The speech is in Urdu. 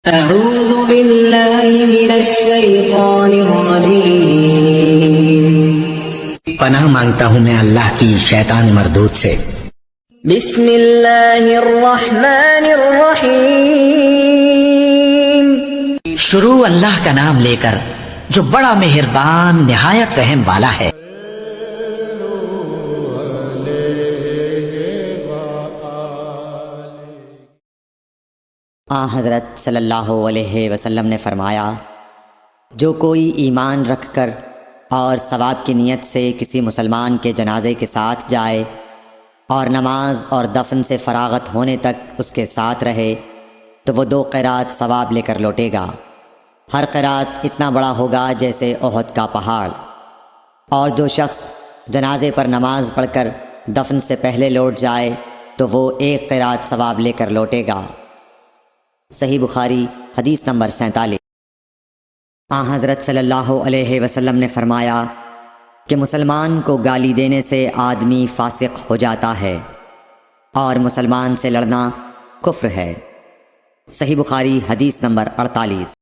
أعوذ بالله من الشيطان الرجيم پناہ مانگتا ہوں میں اللہ کی شیطان مردود سے۔ بسم اللہ الرحمن الرحیم شروع اللہ کا نام لے کر جو بڑا مہربان نہایت رحم والا ہے۔ حضرت صلی اللہ علیہ وسلم نے فرمایا، جو کوئی ایمان رکھ کر اور ثواب کی نیت سے کسی مسلمان کے جنازے کے ساتھ جائے اور نماز اور دفن سے فراغت ہونے تک اس کے ساتھ رہے تو وہ 2 قرات ثواب لے کر لوٹے گا۔ ہر قرات اتنا بڑا ہوگا جیسے احد کا پہاڑ۔ اور جو شخص جنازے پر نماز پڑھ کر دفن سے پہلے لوٹ جائے تو وہ 1 قرات ثواب لے کر لوٹے گا۔ صحیح بخاری حدیث نمبر 47۔ حضرت صلی اللہ علیہ وسلم نے فرمایا کہ مسلمان کو گالی دینے سے آدمی فاسق ہو جاتا ہے اور مسلمان سے لڑنا کفر ہے۔ صحیح بخاری حدیث نمبر 48۔